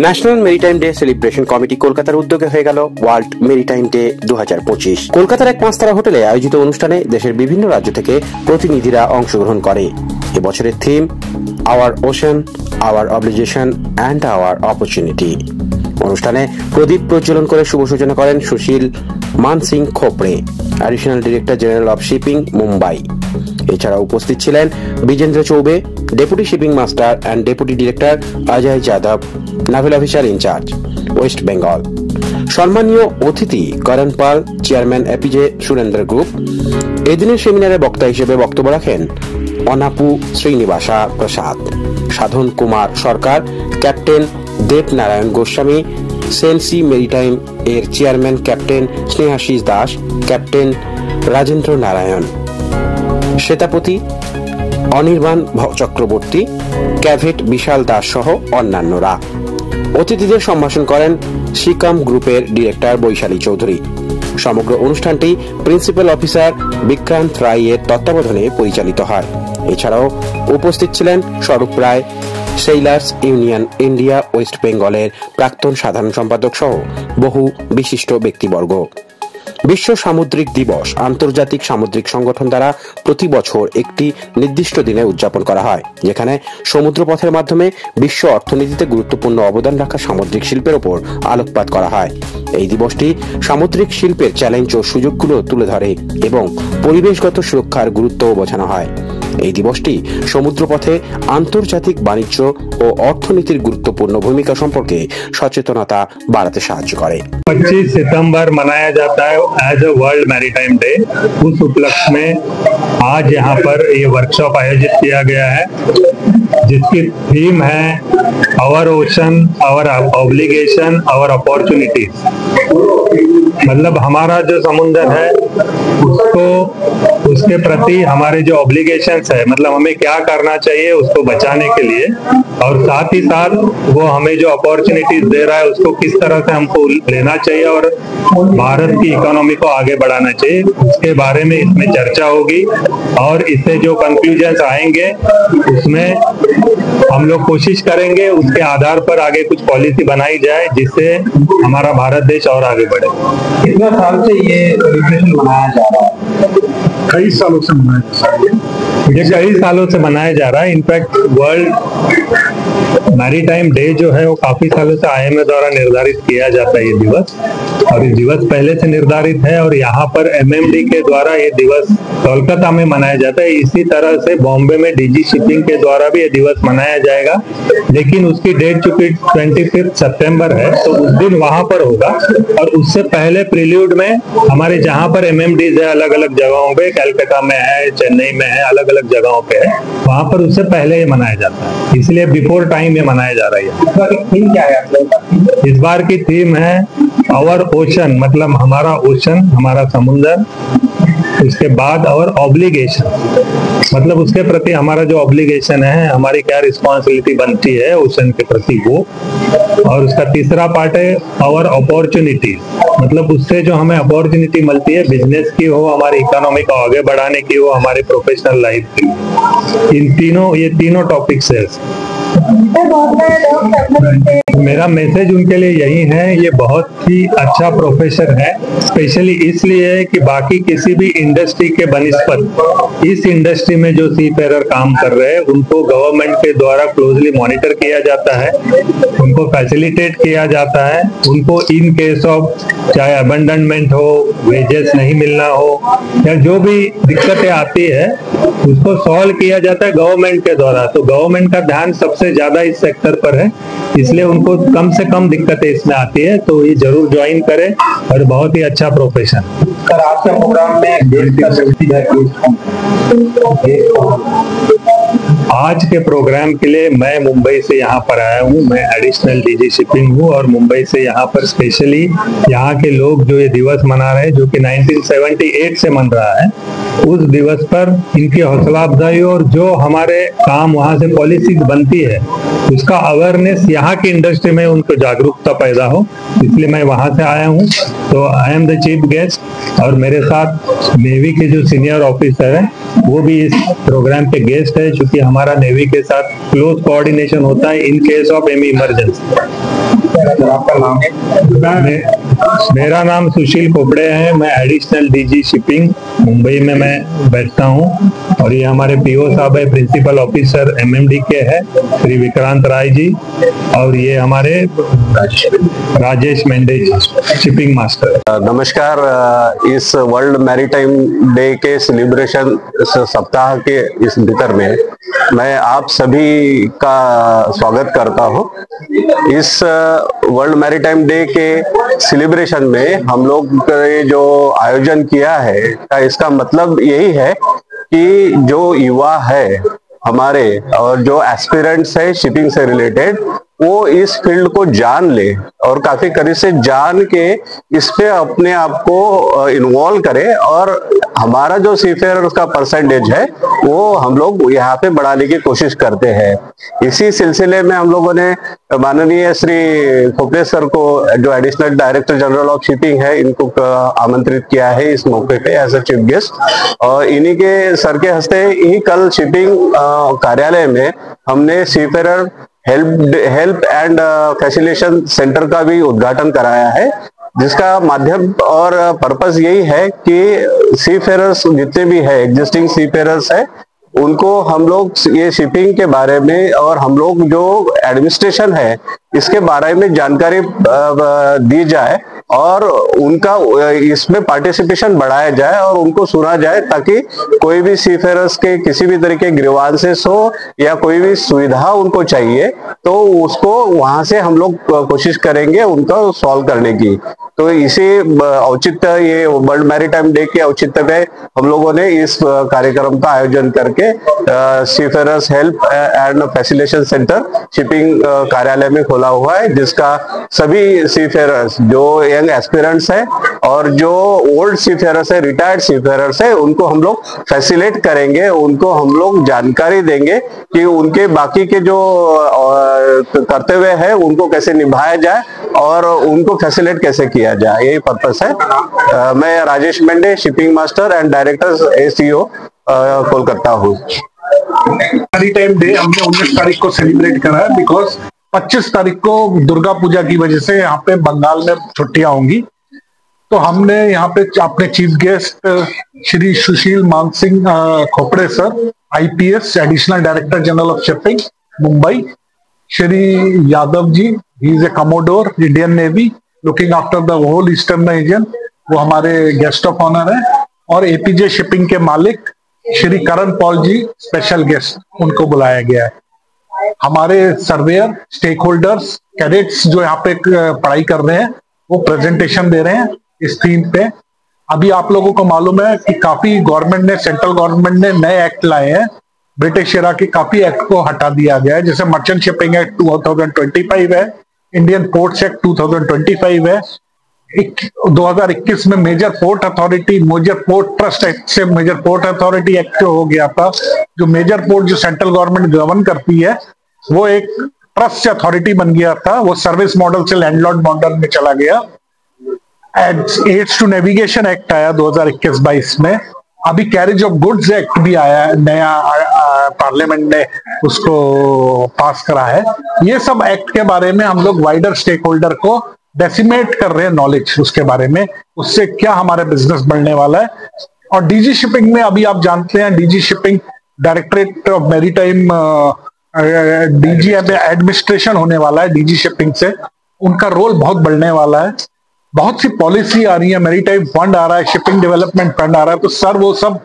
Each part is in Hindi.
National maritime day celebration committee কলকাতার উদ্যোগে হয়ে গেল ওয়ার্ল্ড মেরিটাইম ডে 2025। কলকাতার এক 5-তারা হোটেলে আয়োজিত অনুষ্ঠানে দেশের বিভিন্ন রাজ্য থেকে প্রতিনিধিরা অংশগ্রহণ করে। এবছরের theme our ocean, our obligation and our opportunity. অনুষ্ঠানে প্রদীপ প্রজ্বলন করে শুভ সূচনা করেন Sushil Mansingh Khopde, additional director general of shipping, Mumbai. এছাড়া উপস্থিত ছিলেন Bijendra Choubey, deputy shipping master and deputy director Ajay Yadav, naval officer in charge, West Bengal. সম্মানীয় অতিথি করণ পাল, চেয়ারম্যান এপিজে সুরেন্দ্র গ্রুপ। এদিনের সেমিনারে বক্তা হিসেবে বক্তব্য রাখেন অনাপু শ্রীনিবাসা প্রসাদ, সাধন কুমার সরকার, ক্যাপ্টেন দেবনারায়ণ গোস্বামী, সেন্সি মেরিটাইম এর chairman captain Snehasish Das, captain Rajendra Narayan, Shwetapati, Anirban Chakraborty, ক্যাভেট বিশাল দাস সহ অন্যান্যরা। অতিথিদের সম্ভাষণ করেন সিকাম গ্রুপের ডিরেক্টর বৈশালী চৌধুরী। সমগ্র অনুষ্ঠানটি প্রিন্সিপাল অফিসার বিক্রান্ত রায়ের তত্ত্বাবধানে পরিচালিত হয়। এছাড়াও উপস্থিত ছিলেন স্বরূপ রায়, সেইলার্স ইউনিয়ন ইন্ডিয়া ওয়েস্ট বেঙ্গলের প্রাক্তন সাধারণ সম্পাদক সহ বহু বিশিষ্ট ব্যক্তিবর্গ। বিশ্ব সামুদ্রিক দিবস আন্তর্জাতিক সামুদ্রিক সংগঠন দ্বারা প্রতি বছর একটি নির্দিষ্ট দিনে উদযাপন করা হয়, যেখানে সমুদ্রপথের মাধ্যমে বিশ্ব অর্থনীতিতে গুরুত্বপূর্ণ অবদান রাখা সামুদ্রিক শিল্পের উপর আলোকপাত করা হয়। এই দিবসটি সামুদ্রিক শিল্পের চ্যালেঞ্জ ও সুযোগগুলো তুলে ধরে এবং পরিবেশগত সুরক্ষার গুরুত্বও বোঝানো হয়। এই দিবসটি সমুদ্রপথে আন্তর্জাতিক বাণিজ্য ও অর্থনীতির গুরুত্বপূর্ণ ভূমিকা সম্পর্কে সচেতনতা বাড়াতে সাহায্য করে। 25 सितंबर मनाया जाता है as a world maritime day. उस उपलक्ष्य में आज यहाँ पर ये वर्कशॉप आयोजित किया गया है, जिसकी थीम है our ocean, our obligation, our opportunities. मतलब हमारा जो समुद्र है उसको, उसके प्रति हमारे जो ऑब्लिगेशंस है, मतलब हमें क्या करना चाहिए उसको बचाने के लिए, और साथ ही साथ वो हमें जो अपॉर्चुनिटीज दे रहा है उसको किस तरह से हमको लेना चाहिए और भारत की इकोनॉमी को आगे बढ़ाना चाहिए, उसके बारे में इसमें चर्चा होगी। और इससे जो कंक्लूजन्स आएंगे उसमें हम लोग कोशिश करेंगे उसके आधार पर आगे कुछ पॉलिसी बनाई जाए, जिससे हमारा भारत देश और आगे बढ़े। कितना साल से ये सेलिब्रेशन मनाया जा रहा है? कई सालों से मनाया जा रहा है। ये कई सालों से मनाया जा रहा है। इनफैक्ट वर्ल्ड मैरीटाइम डे जो है वो काफी सालों से आईएमए द्वारा निर्धारित किया जाता है ये दिवस, और ये दिवस पहले से निर्धारित है। और यहाँ पर एमएमडी के द्वारा ये दिवस कोलकाता में मनाया जाता है। इसी तरह से बॉम्बे में डीजी शिपिंग के द्वारा भी ये दिवस मनाया जाएगा, लेकिन उसकी डेट चूंकि 25 सितंबर है तो उस दिन वहां पर होगा। और उससे पहले प्रील्यूड में हमारे जहाँ पर एमएमडीज है अलग अलग जगहों पे, कलकत्ता में है, चेन्नई में है, अलग अलग जगहों पे है, वहां पर उससे पहले ये मनाया जाता है। इसलिए बिफोर टाइम ये मनाया जा रहा है। थीम क्या है? इस बार की थीम है आवर ओशन, मतलब हमारा ओशन, हमारा समुद्र। उसके बाद और ऑब्लिगेशन, मतलब उसके प्रति हमारा जो ऑब्लिगेशन है, हमारी क्या रिस्पॉन्सिबिलिटी बनती है ओशन के प्रति वो। और उसका तीसरा पार्ट है आवर अपॉर्चुनिटी, मतलब उससे जो हमें अपॉर्चुनिटी मिलती है बिजनेस की हो, हमारी इकोनॉमी को आगे बढ़ाने की हो, हमारे प्रोफेशनल लाइफ की। ये तीनों टॉपिक्स है। मेरा मैसेज उनके लिए यही है, ये बहुत ही अच्छा प्रोफेशन है, स्पेशली इसलिए है कि बाकी किसी भी इंडस्ट्री के बनिस्पत इस इंडस्ट्री में जो सीफेरर काम कर रहे हैं उनको गवर्नमेंट के द्वारा क्लोजली मॉनिटर किया जाता है, उनको फैसिलिटेट किया जाता है। उनको इन केस ऑफ चाहे अबंडनमेंट हो, वेजेस नहीं मिलना हो, या जो भी दिक्कतें आती है उसको सॉल्व किया जाता है गवर्नमेंट के द्वारा। तो गवर्नमेंट का ध्यान सबसे ज्यादा इस सेक्टर पर है, इसलिए उनको कम से कम दिक्कतें इसमें आती है। तो ये जरूर ज्वाइन करें, और बहुत ही अच्छा प्रोफेशन। सर, आज के प्रोग्राम में आज के प्रोग्राम के लिए मैं मुंबई से यहाँ पर आया हूँ। मैं एडिशनल डीजी शिपिंग हूँ, और मुंबई से यहाँ पर स्पेशली यहाँ के लोग जो ये दिवस मना रहे हैं, जो कि 1978 से मन रहा है, उस दिवस पर इनकी हौसला अफजाई और जो हमारे काम वहाँ से पॉलिसीज बनती है उसका अवेयरनेस यहाँ की इंडस्ट्री में उनको जागरूकता पैदा हो, इसलिए मैं वहाँ से आया हूँ। तो I am the chief guest, और मेरे साथ नेवी के जो सीनियर ऑफिसर हैं वो भी इस प्रोग्राम के गेस्ट है, चूंकि हमारा नेवी के साथ क्लोज कोऑर्डिनेशन होता है in case of any emergency. आपका नाम है? मेरा नाम सुशील खोपड़े है। मैं एडिशनल डीजी शिपिंग मुंबई में मैं बैठता हूँ, और ये हमारे पीओ साहब है, प्रिंसिपल ऑफिसर एमएमडी के है श्री विक्रांत राय जी, और ये हमारे राजेश मेंढे शिपिंग मास्टर। नमस्कार। इस वर्ल्ड मैरीटाइम डे के सेलिब्रेशन सप्ताह के इस भीतर में मैं आप सभी का स्वागत करता हूं। इस वर्ल्ड मैरीटाइम डे के सेलिब्रेशन में हम लोग ने जो आयोजन किया है, इसका मतलब यही है कि जो युवा है हमारे और जो एस्पिरेंट्स है शिपिंग से रिलेटेड, वो इस फील्ड को जान ले और काफी करीब से जान के इस पे अपने आप को इन्वॉल्व करे, और हमारा जो सीफेयरर्स का परसेंटेज है वो हम लोग यहाँ पे बढ़ाने की कोशिश करते हैं। इसी सिलसिले में हम लोगों ने माननीय श्री खोपड़े सर को, जो additional director general of shipping है, इनको आमंत्रित किया है इस मौके पे एज अ चीफ गेस्ट, और इन्हीं के सर के हस्ते ही कल शिपिंग कार्यालय में हमने सीफेयर हेल्प एंड फैसिलिटेशन सेंटर का भी उद्घाटन कराया है, जिसका माध्यम और पर्पस यही है कि सीफेयरर्स जितने भी है, एग्जिस्टिंग सीफेयरर्स है, उनको हम लोग ये शिपिंग के बारे में और हम लोग जो एडमिनिस्ट्रेशन है इसके बारे में जानकारी दी जाए और उनका इसमें पार्टिसिपेशन बढ़ाया जाए और उनको सुना जाए, ताकि कोई भी सीफेयरर्स के किसी भी तरह के ग्रीवांसेस हो या कोई भी सुविधा उनको चाहिए तो उसको वहां से हम लोग कोशिश करेंगे उनका सॉल्व करने की। तो इसी औचित्य, ये वर्ल्ड मैरीटाइम डे के औचित्य में हम लोगों ने इस कार्यक्रम का आयोजन करके seafarers help and facilitation centre shipping कार्यालय में खोला हुआ है, जिसका सभी सीफेयरर्स जो यंग एस्पिरेंट्स है और जो ओल्ड सीफेयरर्स है, रिटायर्ड सीफेयरर्स है, उनको हम लोग फैसिलिटेट करेंगे, उनको हम लोग जानकारी देंगे कि उनके बाकी के जो कर्तव्य है उनको कैसे निभाया जाए और उनको फैसिलिटेट कैसे किया जाए, यही पर्पस है। मैं Rajesh Mendhe, shipping master and director ACO Kolkata हूँ। मैरीटाइम डे हमने 19 तारीख को सेलिब्रेट करा है, बिकॉज 25 तारीख को दुर्गा पूजा की वजह से यहाँ पे बंगाल में छुट्टियां होंगी, तो हमने यहाँ पे अपने chief guest Shri Sushil Man Singh Khopade sir, IPS additional director general of shipping Mumbai, Shri Yadav ji, he is a commodore Indian navy looking after the whole eastern region, वो हमारे गेस्ट ऑफ ऑनर है, और एपीजे शिपिंग के मालिक श्री करण पॉल जी स्पेशल गेस्ट, उनको बुलाया गया है। हमारे सर्वेयर, स्टेक होल्डर्स, कैडेट्स जो यहाँ पे पढ़ाई कर रहे हैं वो प्रेजेंटेशन दे रहे हैं इस थीम पे। अभी आप लोगों को मालूम है कि काफी गवर्नमेंट ने, सेंट्रल गवर्नमेंट ने नए एक्ट लाए हैं, ब्रिटिश एरा के काफी एक्ट को हटा दिया गया है, जैसे मर्चेंट शिपिंग एक्ट 2025 है, इंडियन पोर्ट्स एक्ट 2025 है, 2021 में major port authority, major port trust act से मेजर पोर्ट अथॉरिटी एक्ट हो गया था। जो मेजर पोर्ट जो सेंट्रल गवर्नमेंट गवर्न करती है वो एक ट्रस्ट अथॉरिटी बन गया था, वो सर्विस मॉडल से लैंडलॉर्ड मॉडल में चला गया। एड्स टू नेविगेशन एक्ट आया 2021-22 में। अभी कैरेज ऑफ गुड्स एक्ट भी आया है, नया पार्लियामेंट ने उसको पास करा है। ये सब एक्ट के बारे में हम लोग वाइडर स्टेक होल्डर को डेसिमेट कर रहे हैं नॉलेज उसके बारे में, उससे क्या हमारे बिजनेस बढ़ने वाला है। और डीजी शिपिंग में अभी आप जानते हैं, DG shipping directorate of maritime DG administration होने वाला है डीजी शिपिंग से, उनका रोल बहुत बढ़ने वाला है। बहुत सी पॉलिसी आ रही है, मैरीटाइम फंड आ रहा है, शिपिंग डेवलपमेंट फंड आ रहा है, तो सर वो सब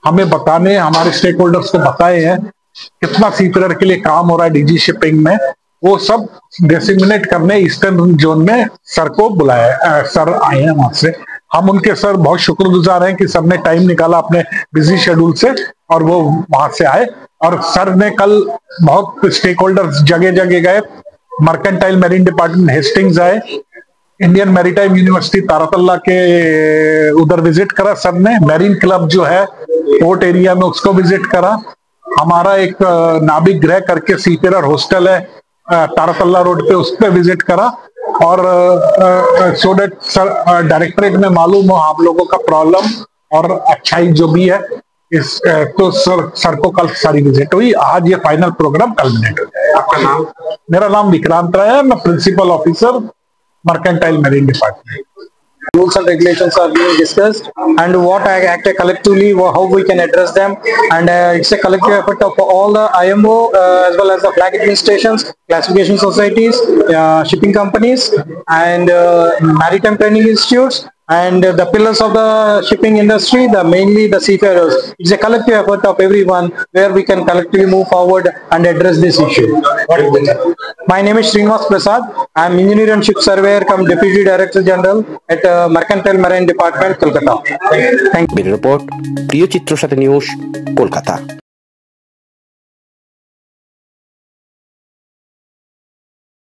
हमें बताने, हमारे स्टेक होल्डर्स को बताए हैं कितना सीफेयर के लिए काम हो रहा है डीजी शिपिंग में, वो सब डिसेमिनेट करने ईस्टर्न जोन में सर को बुलाया, सर आए हैं वहां से। हम उनके सर बहुत शुक्रगुजार हैं कि सर ने टाइम निकाला अपने बिजी शेड्यूल से और वो वहां से आए। और सर ने कल बहुत स्टेक होल्डर्स जगह जगह गए, मर्केंटाइल मैरीन डिपार्टमेंट हेस्टिंग्स आए, इंडियन मैरीटाइम यूनिवर्सिटी तारातल्ला के उधर विजिट करा सर ने, मैरीन क्लब जो है पोर्ट एरिया में उसको विजिट करा, हमारा एक नाविक गृह करके सीफेयर हॉस्टल है तारातल्ला रोड पे, उस पर विजिट करा। और सो दैट सर डायरेक्टरेट में मालूम हो आप लोगों का प्रॉब्लम और अच्छाई जो भी है इस तो सर को कल सारी विजिट हुई, आज ये फाइनल प्रोग्राम कल्मिनेट हो जाए। आपका नाम? मेरा नाम विक्रांत राय है, मैं principal officer mercantile marine department. Rules and regulations are being discussed, and what act collectively, how we can address them, and it's a collective effort of all the IMO as well as the flag administrations, classification societies, shipping companies, and maritime training institutes, and the pillars of the shipping industry, mainly the seafarers. It's a collective effort of everyone where we can collectively move forward and address this issue. My name is Srinivas Prasad. I am Engineer and Ship Surveyor cum Deputy Director General at Mercantile Marine Department, Kolkata. Thank you. Bureau report, প্রিয় চিত্র সাথে নিউজ, কলকাতা।